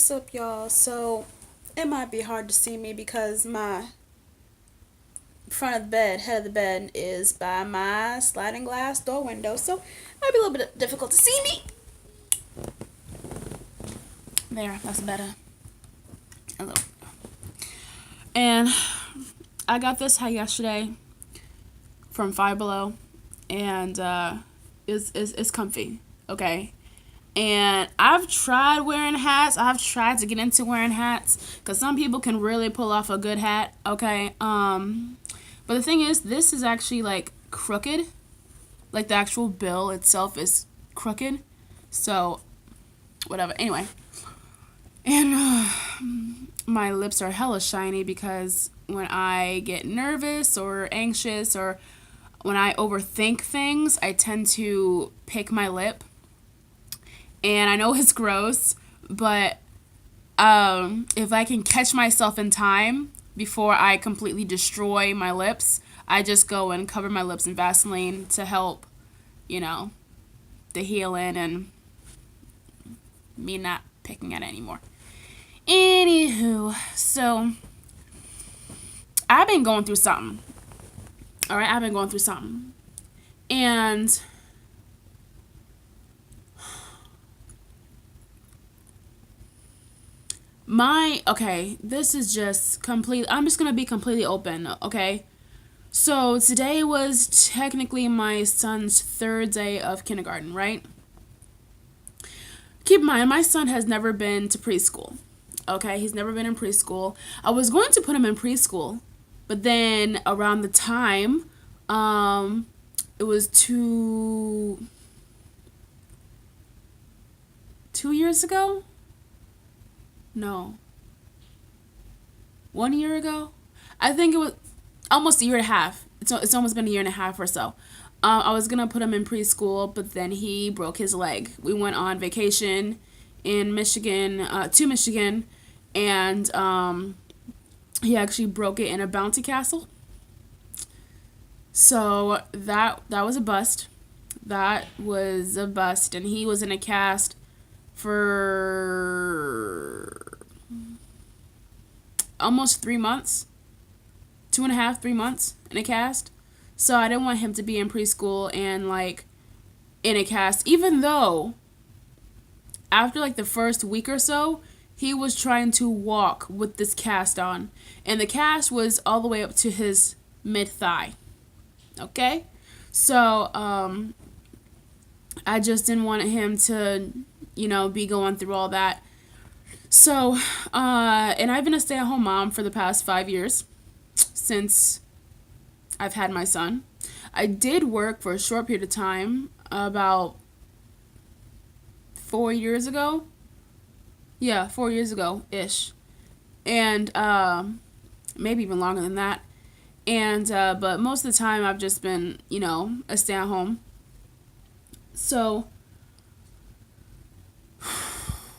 What's up, y'all? So, it might be hard to see me because my front of the bed, head of the bed, is by my sliding glass door window, so it might be a little bit difficult to see me. There, that's better. A little. And I got this hat yesterday from Five Below, and it's comfy, okay? And I've tried wearing hats. I've tried to get into wearing hats because some people can really pull off a good hat. Okay. But the thing is, this is actually like crooked. Like the actual bill itself is crooked. So, whatever. Anyway, and my lips are hella shiny because when I get nervous or anxious or when I overthink things, I tend to pick my lip. And I know it's gross, but if I can catch myself in time before I completely destroy my lips, I just go and cover my lips in Vaseline to help, you know, the healing and me not picking at it anymore. Anywho, so I've been going through something. All right, I've been going through something. And this is just I'm just gonna be completely open, okay? So today was technically my son's third day of kindergarten, right? Keep in mind, my son has never been to preschool, okay? He's never been in preschool. I was going to put him in preschool, but then around the time, it was 2 years ago? No. 1 year ago? I think it was almost a year and a half. It's almost been a year and a half or so. I was gonna put him in preschool, but then he broke his leg. We went on vacation in Michigan, to Michigan, and he actually broke it in a bouncy castle. So that was a bust. That was a bust, and he was in a cast for almost 3 months, 2.5, 3 months in a cast. So I didn't want him to be in preschool and like in a cast, even though after like the first week or so, he was trying to walk with this cast on, and the cast was all the way up to his mid thigh. Okay, so I just didn't want him to, be going through all that. So, and I've been a stay-at-home mom for the past 5 years since I've had my son. I did work for a short period of time, about 4 years ago. Yeah, 4 years ago ish, and maybe even longer than that. And but most of the time I've just been, a stay-at-home. So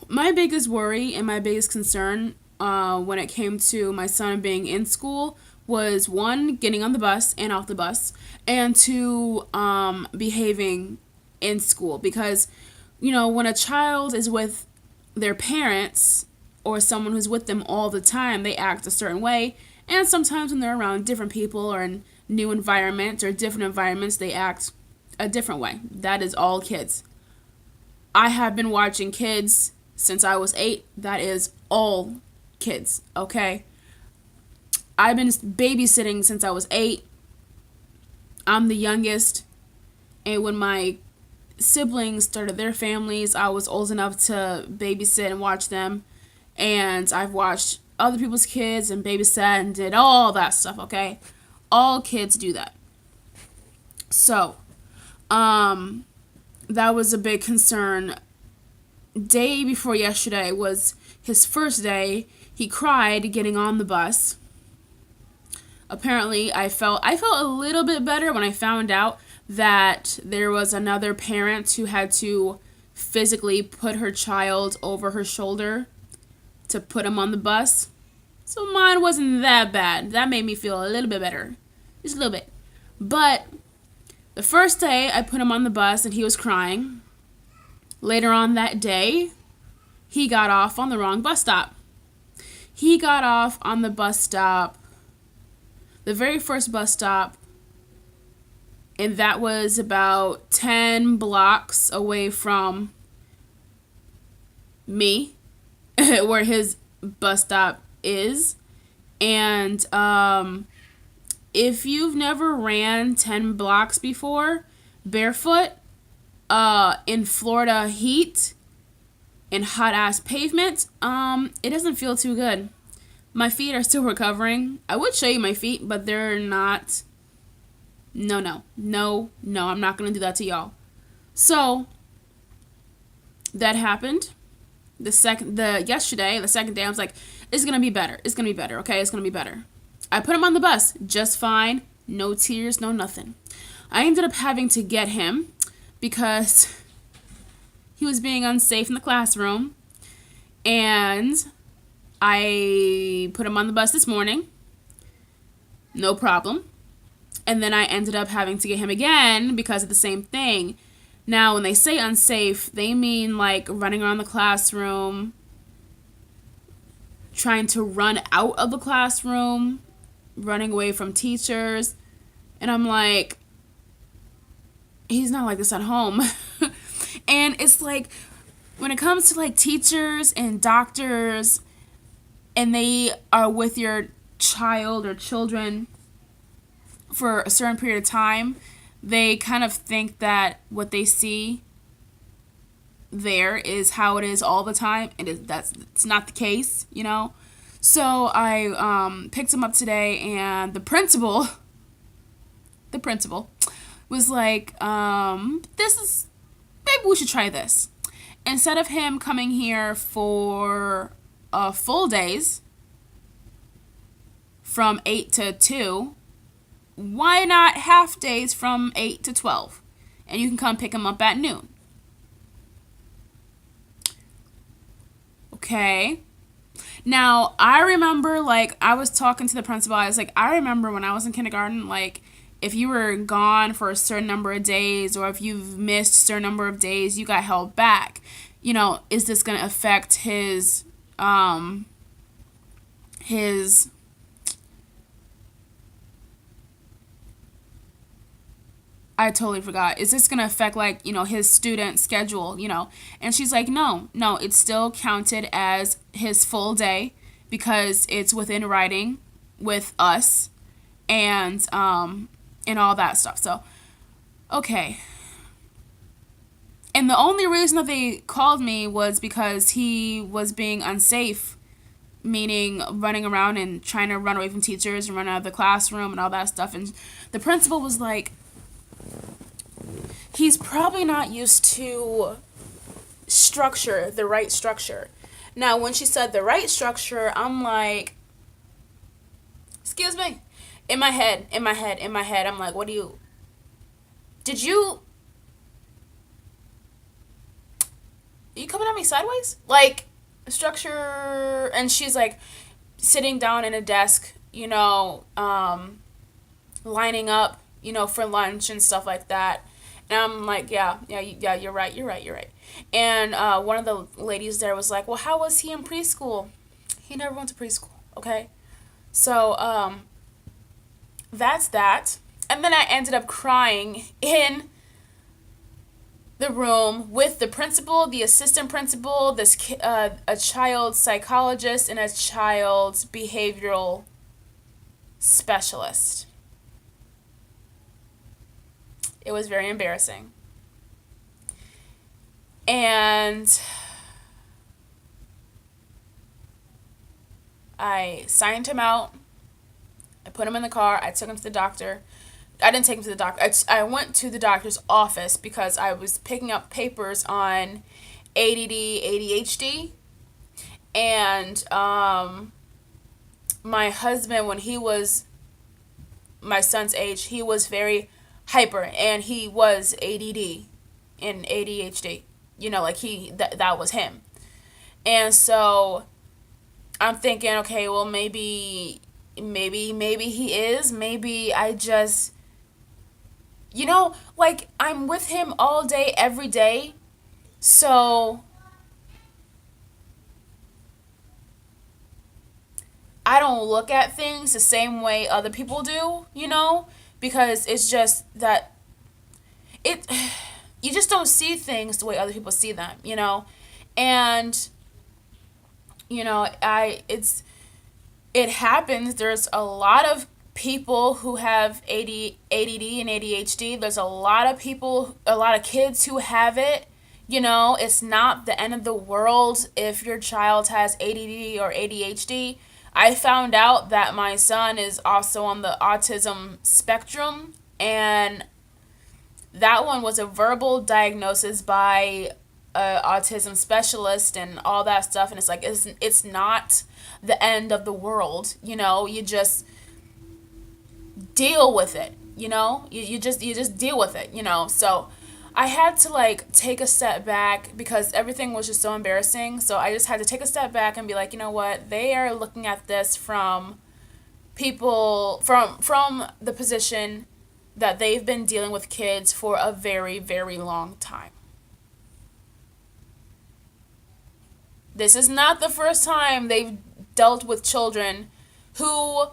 my biggest worry and my biggest concern when it came to my son being in school was, one, getting on the bus and off the bus, and two, behaving in school. Because, when a child is with their parents or someone who's with them all the time, they act a certain way. And sometimes when they're around different people or in new environments or different environments, they act a different way. That is all kids. I have been watching kids since I was 8. That is all kids, okay? I've been babysitting since I was 8. I'm the youngest. And when my siblings started their families, I was old enough to babysit and watch them. And I've watched other people's kids and babysat and did all that stuff, okay? All kids do that. So, that was a big concern. Day before yesterday was his first day. He cried getting on the bus. Apparently, I felt a little bit better when I found out that there was another parent who had to physically put her child over her shoulder to put him on the bus. So mine wasn't that bad. That made me feel a little bit better. Just a little bit. But the first day I put him on the bus and he was crying. Later on that day, he got off on the wrong bus stop. He got off on the bus stop, the very first bus stop, and that was about 10 blocks away from me, where his bus stop is. And if you've never ran 10 blocks before barefoot in Florida heat and hot ass pavement, it doesn't feel too good. My feet are still recovering. I would show you my feet, but they're not. No, I'm not gonna do that to y'all. So that happened. Yesterday, the second day, I was like, it's gonna be better. It's gonna be better. Okay, it's gonna be better. I put him on the bus just fine. No tears, no nothing. I ended up having to get him because he was being unsafe in the classroom, and I put him on the bus this morning. No problem. And then I ended up having to get him again because of the same thing. Now, when they say unsafe, they mean like running around the classroom, trying to run out of the classroom, running away from teachers. And I'm like, he's not like this at home. And it's like, when it comes to like teachers and doctors, and they are with your child or children for a certain period of time, they kind of think that what they see there is how it is all the time, and it's not the case, you know. So I picked him up today, and the principal was like, maybe we should try this. Instead of him coming here for full days from 8 to 2, why not half days from 8 to 12? And you can come pick him up at noon. Okay. Now, I remember, like, I was talking to the principal. I was like, I remember when I was in kindergarten, like, if you were gone for a certain number of days, or if you've missed a certain number of days, you got held back. You know, is this going to affect his I totally forgot. Is this going to affect, like, you know, his student schedule, you know? And she's like, no, it's still counted as his full day because it's within writing with us and all that stuff. So, okay. And the only reason that they called me was because he was being unsafe, meaning running around and trying to run away from teachers and run out of the classroom and all that stuff. And the principal was like, he's probably not used to the right structure. Now, when she said the right structure, I'm like, excuse me. In my head, I'm like, are you coming at me sideways? Like, structure, and she's like sitting down in a desk, you know, lining up, you know, for lunch and stuff like that. And I'm like, yeah, you're right. And one of the ladies there was like, well, how was he in preschool? He never went to preschool, okay? So, that's that. And then I ended up crying in the room with the principal, the assistant principal, a child psychologist, and a child behavioral specialist. It was very embarrassing. And I signed him out. I put him in the car. I took him to the doctor. I didn't take him to the doctor. I went to the doctor's office because I was picking up papers on ADD, ADHD. And my husband, when he was my son's age, he was very hyper, and he was ADD and ADHD. You know, like that was him. And so I'm thinking, okay, well, maybe he is. Maybe I just, you know, like, I'm with him all day, every day. So I don't look at things the same way other people do, because it's just that it you just don't see things the way other people see them. And I it happens. There's a lot of people who have ADD and ADHD. There's a lot of kids who have it. It's not the end of the world if your child has ADD or ADHD. I found out that my son is also on the autism spectrum, and that one was a verbal diagnosis by a autism specialist and all that stuff. And it's like it's not the end of the world. You just deal with it. You just deal with it. So I had to like take a step back because everything was just so embarrassing. So I just had to take a step back and be like, you know what, they are looking at this from people from the position that they've been dealing with kids for a very, very long time. This is not the first time they've dealt with children who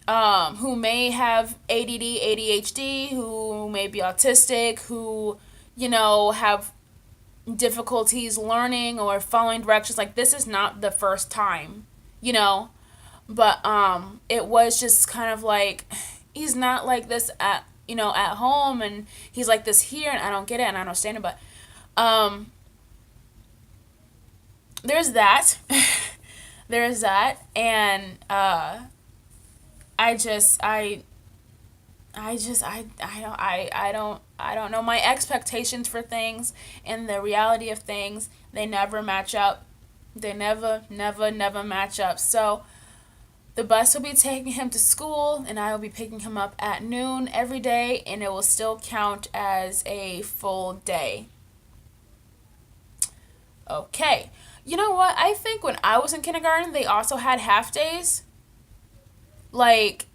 who may have ADD, ADHD, who may be autistic, who have difficulties learning or following directions. Like, this is not the first time, you know. But it was just kind of like he's not like this at home, and he's like this here, and I don't get it and I don't understand it. But um there's that. There's that. And I just I don't know, my expectations for things and the reality of things, they never match up. They never match up. So the bus will be taking him to school, and I will be picking him up at noon every day, and it will still count as a full day. Okay. You know what? I think when I was in kindergarten, they also had half days. Like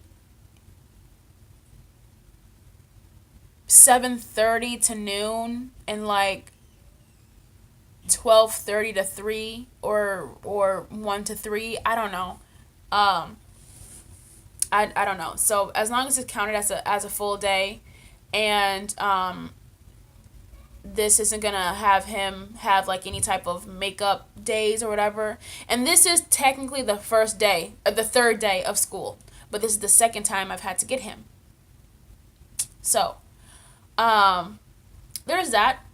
7:30 to noon, and like 12:30 to 3, or 1 to 3. I don't know. Um I don't know. So as long as it's counted as a full day, and this isn't gonna have him have like any type of makeup days or whatever. And this is technically the first day, the third day of school, but this is the second time I've had to get him. So, um, there's that.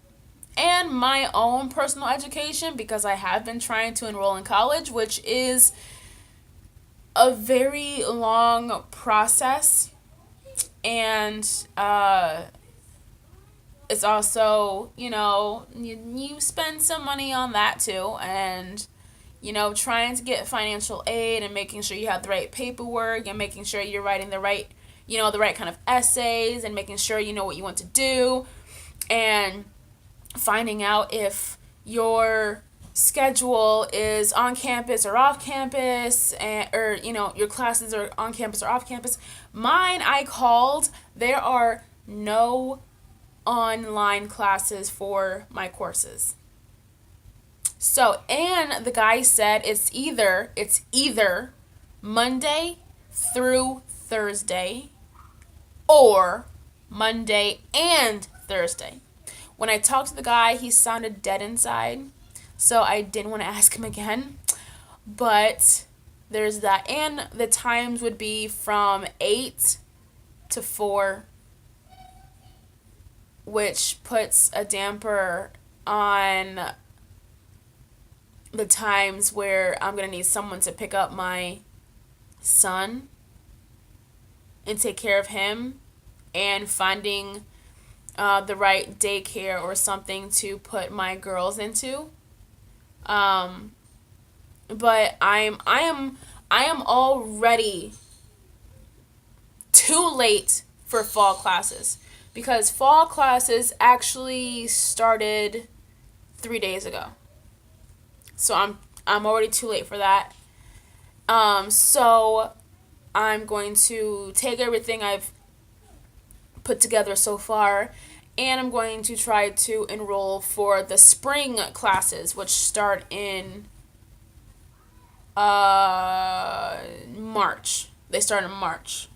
And my own personal education, because I have been trying to enroll in college, which is a very long process. And it's also, you spend some money on that too. And, trying to get financial aid and making sure you have the right paperwork and making sure you're writing the right kind of essays, and making sure you know what you want to do, and finding out if your schedule is on campus or off campus, or your classes are on campus or off campus. Mine, I called. There are no online classes for my courses. So, and the guy said it's either Monday through Thursday, or Monday and Thursday. When I talked to the guy, he sounded dead inside, so I didn't want to ask him again. But there's that. And the times would be from 8 to 4, which puts a damper on the times where I'm going to need someone to pick up my son and take care of him, and finding the right daycare or something to put my girls into. Um, but I am already too late for fall classes, because fall classes actually started 3 days ago. So I'm already too late for that. So I'm going to take everything I've put together so far, and I'm going to try to enroll for the spring classes, which start in March. They start in March.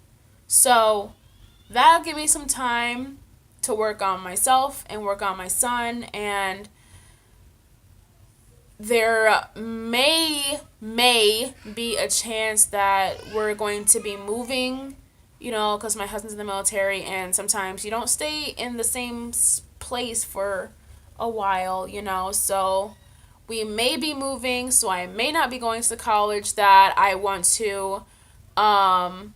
So that'll give me some time to work on myself and work on my son. And there may be a chance that we're going to be moving, because my husband's in the military, and sometimes you don't stay in the same place for a while, so we may be moving, so I may not be going to the college that I want to. I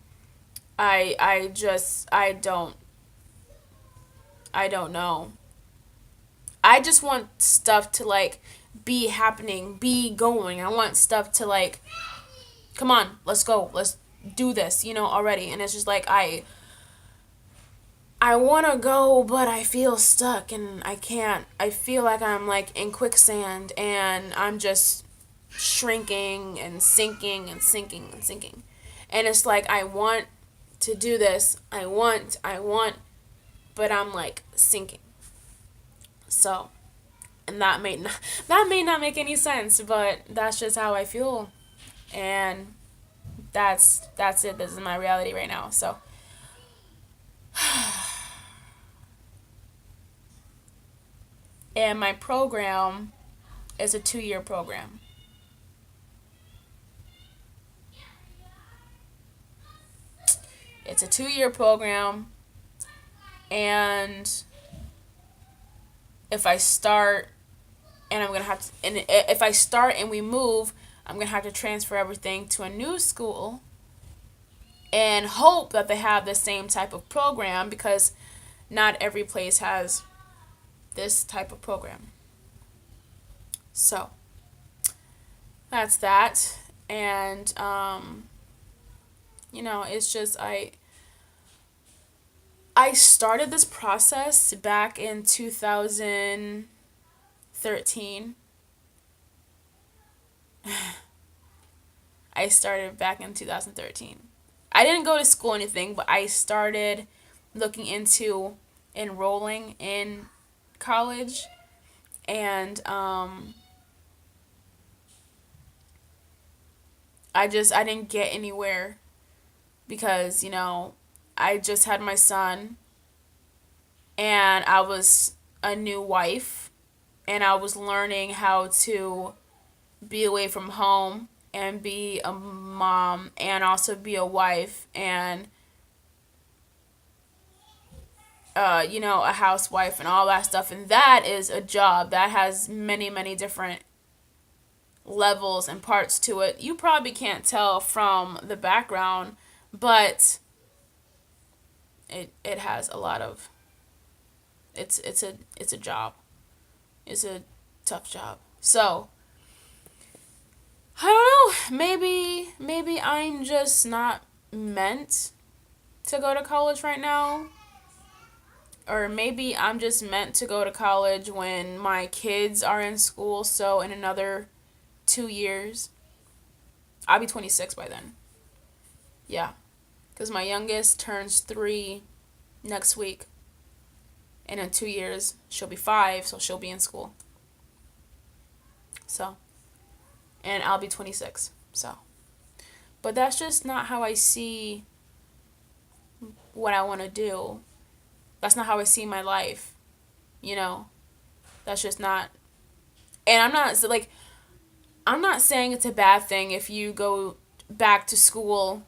don't know. I just want stuff to like be happening, be going. I want stuff to like, come on, let's go, let's do this, already. And it's just like I want to go, but I feel stuck and I can't. I feel like I'm like in quicksand and I'm just shrinking and sinking and sinking and sinking. And it's like I want to do this. I want, but I'm like sinking. So, and that may not make any sense, but that's just how I feel. And that's it. This is my reality right now. So, and my program is a 2-year program. It's a 2-year program, and if I start and I'm gonna have to, and if I start and we move, I'm gonna have to transfer everything to a new school and hope that they have the same type of program, because not every place has this type of program. So that's that. And it's just I started this process back in 2013. I started back in 2013. I didn't go to school or anything, but I started looking into enrolling in college. And I didn't get anywhere because, I just had my son and I was a new wife and I was learning how to be away from home and be a mom and also be a wife and a housewife and all that stuff. And that is a job that has many, many different levels and parts to it. You probably can't tell from the background, but it has a lot of, it's a job. It's a tough job. So I don't know, maybe I'm just not meant to go to college right now. Or maybe I'm just meant to go to college when my kids are in school. So in another 2 years, I'll be 26 by then. Yeah. Because my youngest turns 3 next week. And in 2 years, she'll be 5, so she'll be in school. So, and I'll be 26. So, but that's just not how I see what I want to do. That's not how I see my life. That's just not. And I'm not saying it's a bad thing if you go back to school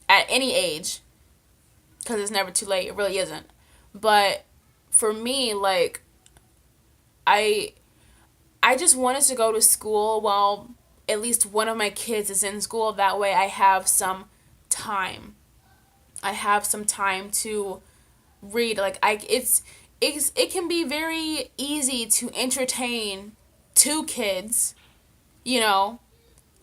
at any age, because it's never too late. It really isn't. But for me, like, I just wanted to go to school while at least one of my kids is in school. That way I have some time. I have some time to read. Like, it can be very easy to entertain 2 kids,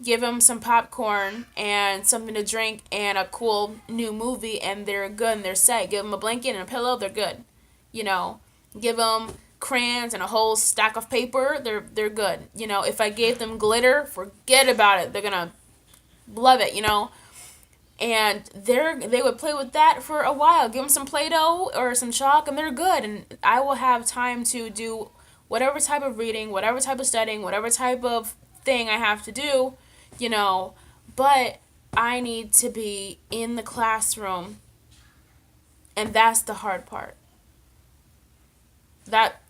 give them some popcorn and something to drink and a cool new movie, and they're good and they're set. Give them a blanket and a pillow, they're good. Give them crayons and a whole stack of paper, they're good. If I gave them glitter, forget about it. They're gonna love it. And they would play with that for a while. Give them some Play-Doh or some chalk, and they're good. And I will have time to do whatever type of reading, whatever type of studying, whatever type of thing I have to do, But I need to be in the classroom, and that's the hard part. That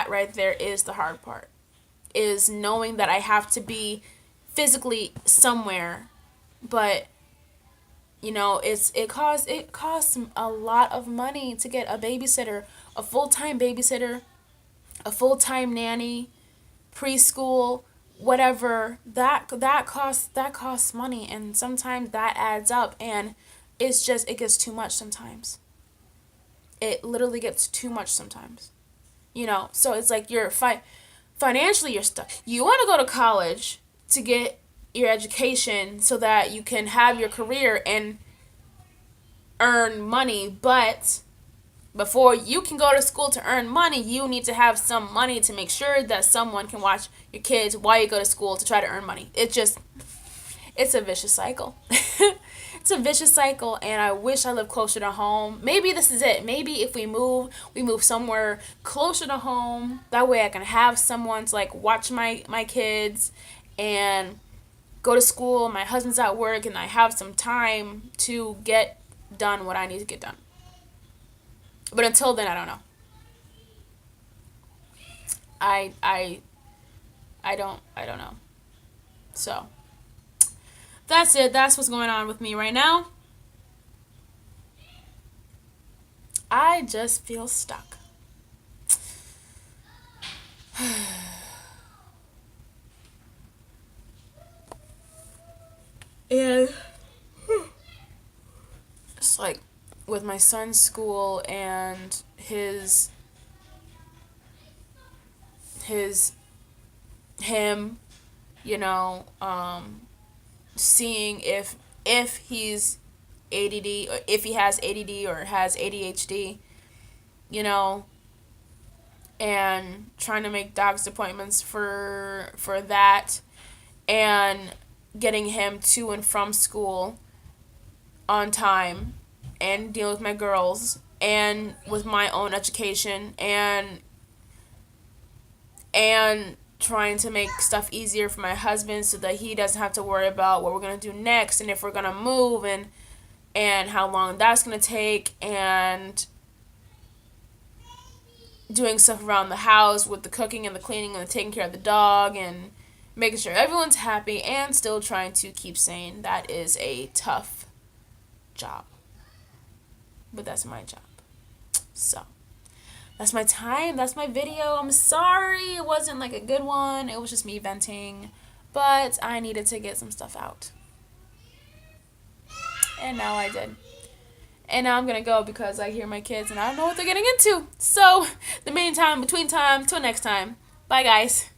right there is the hard part. Is knowing that I have to be physically somewhere, but it costs a lot of money to get a babysitter, a full-time babysitter, a full-time nanny, preschool, whatever. That costs money, and sometimes that adds up, and it gets too much sometimes. It literally gets too much sometimes. So it's like financially you're stuck. You want to go to college to get your education so that you can have your career and earn money, but before you can go to school to earn money, you need to have some money to make sure that someone can watch your kids while you go to school to try to earn money. It's a vicious cycle. It's a vicious cycle, and I wish I lived closer to home. Maybe this is it. Maybe if we move somewhere closer to home. That way I can have someone to like watch my kids and go to school. My husband's at work, and I have some time to get done what I need to get done. But until then, I don't know. I I I don't know. So that's it. That's what's going on with me right now. I just feel stuck. And it's like with my son's school and his him, you know, seeing if he's ADD, or if he has ADD or has ADHD, you know, and trying to make doctor's appointments for that, and getting him to and from school on time, and dealing with my girls, and with my own education, and trying to make stuff easier for my husband so that he doesn't have to worry about what we're going to do next, and if we're going to move, and how long that's going to take, and doing stuff around the house with the cooking and the cleaning and the taking care of the dog, and making sure everyone's happy, and still trying to keep sane. That is a tough job, but that's my job. So that's my time. That's my video. I'm sorry it wasn't like a good one. It was just me venting, but I needed to get some stuff out, and now I did. And now I'm gonna go because I hear my kids and I don't know what they're getting into. So, the meantime, between time, till next time. Bye, guys.